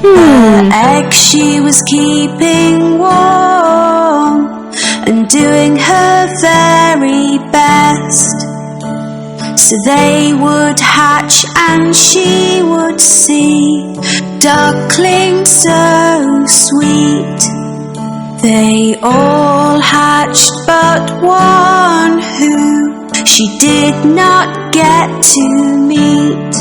Her egg she was keeping warm and doing her very best, so they would hatch and she would see ducklings so sweet. They all hatched but one who she did not get to meet.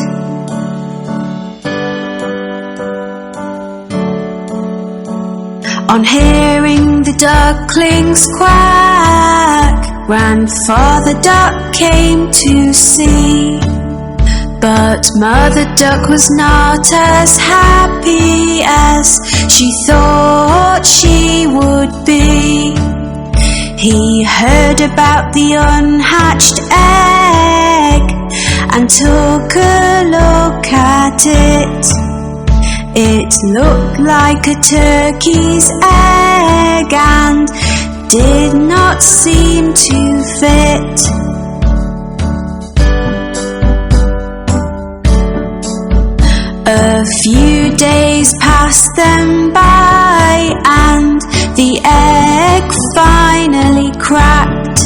On hearing the ducklings quack, Grandfather Duck came to see. But Mother Duck was not as happy as she thought she would be. He heard about the unhatched egg and took a look at it. It looked like a turkey's egg and did not seem to fit. A few days passed them by and the egg finally cracked.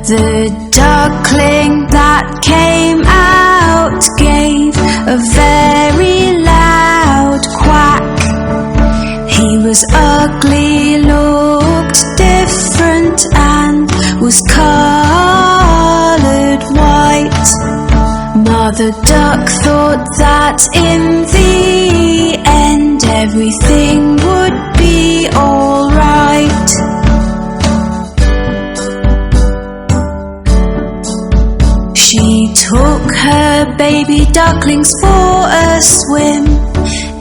The duckling that came out gave a very loud quack. He was ugly, looked different and was coloured white. Mother Duck thought that in the end everything would be alright. She took her baby ducklings for a swim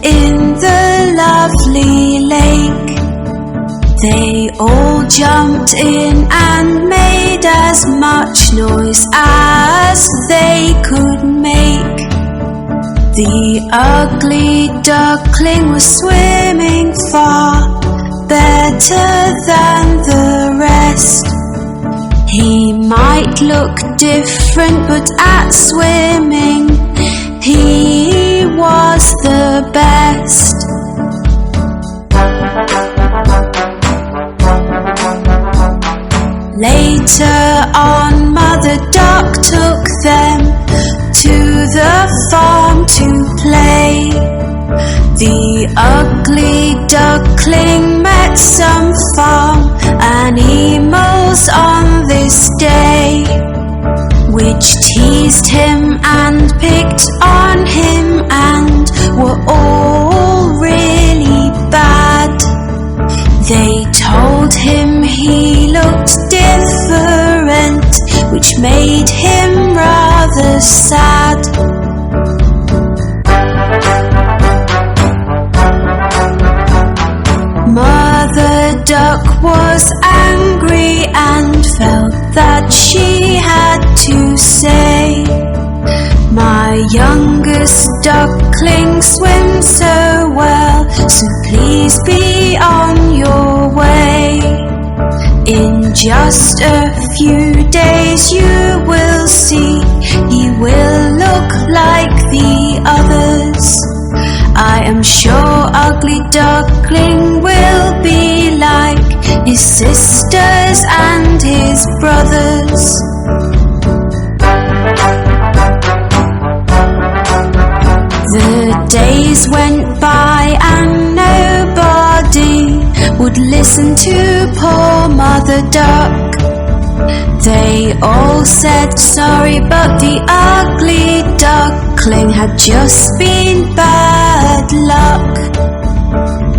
in the lovely lake. They all jumped in and made as much noise as they could make. The ugly duckling was swimming far better than the rest. He might look different, but at swimming he was the best. Later on, Mother Duck took them to the farm to play. The ugly duckling met some farm animals on this day, which teased him and picked on him and were all really bad. They told him he looked different, which made him rather sad. Mother Duck was angry and felt that she had to say, "My youngest duckling swims so well, so please be on your way. In just a few days you will see, he will look like the others. I am sure Ugly Duckling will be like his sisters and his brothers." The days went by and nobody would listen to poor Mother Duck. They all said sorry, but the ugly duckling had just been bad luck.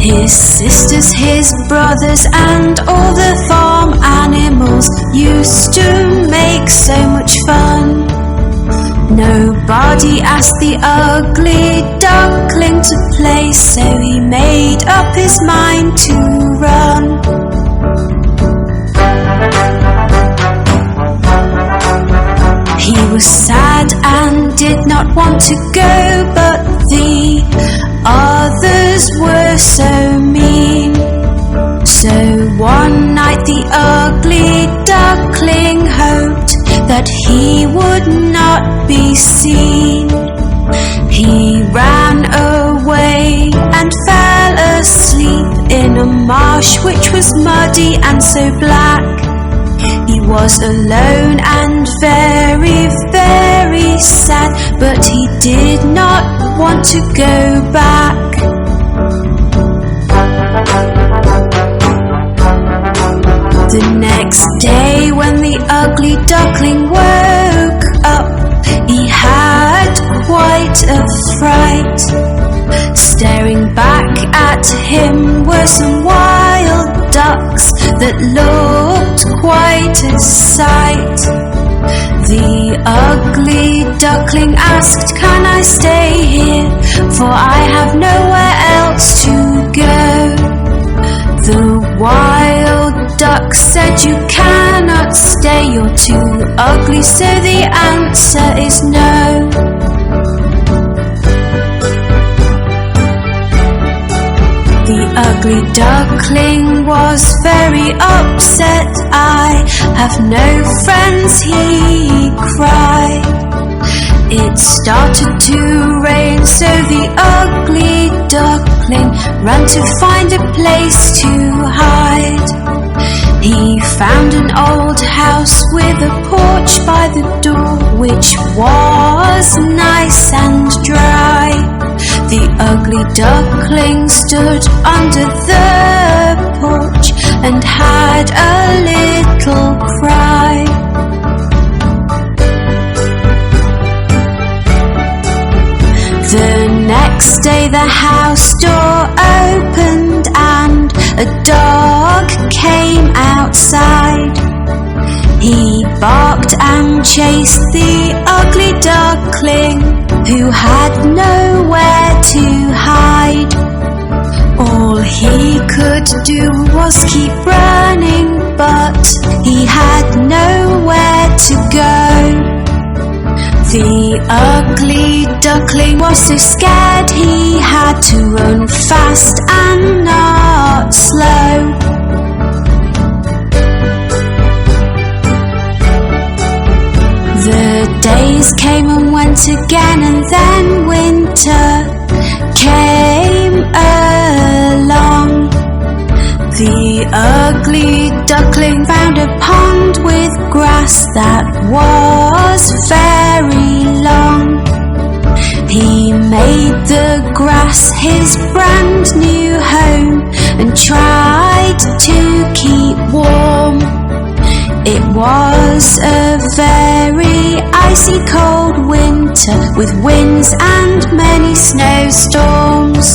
His sisters, his brothers, and all the farm animals used to make so much fun. Nobody asked the ugly duckling to play, so he made up his mind to run. He was sad and did not want to go, but the others were so mean. So one night the ugly duckling hoped that he would not be seen. He ran away wash, which was muddy and so black. He was alone and very, very sad, but he did not want to go back. The next day when the ugly duckling woke up, he had quite a fright. Staring back at him were some wild ducks that looked quite a sight. The ugly duckling asked, "Can I stay here? For I have nowhere else to go." The wild duck said, "You cannot stay, you're too ugly, so the answer is no." The ugly duckling was very upset. "I have no friends," he cried. It started to rain, so the ugly duckling ran to find a place to hide. He found an old house with a porch by the door, which was nice and dry. The ugly duckling stood under the porch and had a little cry. The next day the house door opened and a dog came outside. He barked and chased the ugly duckling, who had nowhere to hide. All he could do was keep running, but he had nowhere to go. The ugly duckling was so scared he had to run fast and not slow. The days came and went again, and then winter came along. The ugly duckling found a pond with grass that was very long. He made the grass his brand new home and tried to keep warm. It was a very icy cold winter with winds and many snowstorms.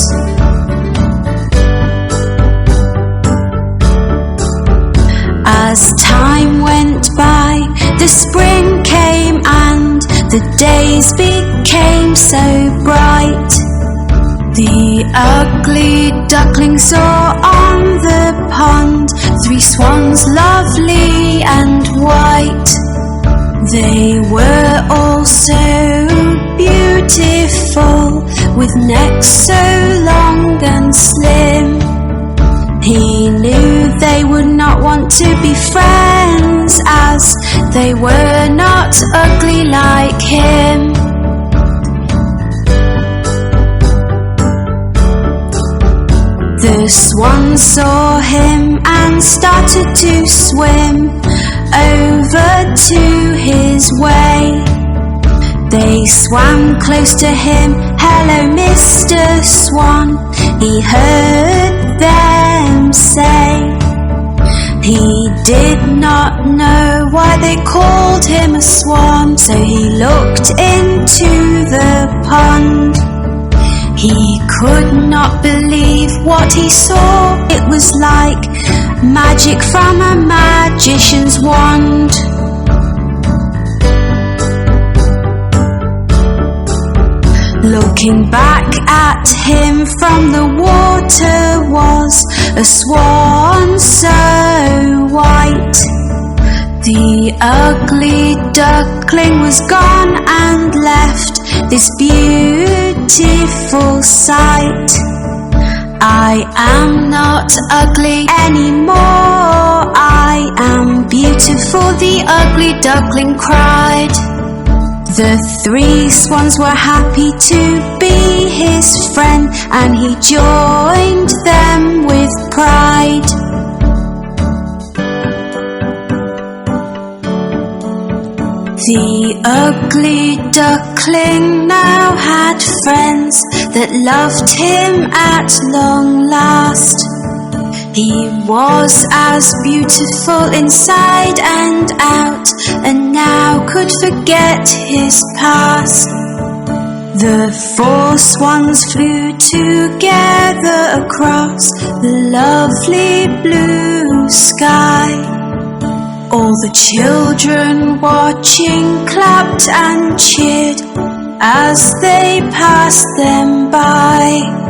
As time went by, the spring came and the days became so bright. The ugly duckling saw on the pond 3 swans, lovely and white. They were all so beautiful, with necks so long and slim. He knew they would not want to be friends, as they were not ugly like him. The swans saw him and started to swim over to his way. They swam close to him. "Hello, Mr. Swan," he heard them say. He did not know why they called him a swan, so he looked into the pond. He could not believe what he saw. It was like magic from a magician's wand. Looking back at him from the water was a swan so white. The ugly duckling was gone and left this beautiful sight. "I am not ugly anymore, I am beautiful," the ugly duckling cried. The 3 swans were happy to be his friend, and he joined them with pride. The ugly duckling now had friends that loved him at long last. He was as beautiful inside and out, and now could forget his past. The 4 swans flew together across the lovely blue sky. All the children watching clapped and cheered as they passed them by.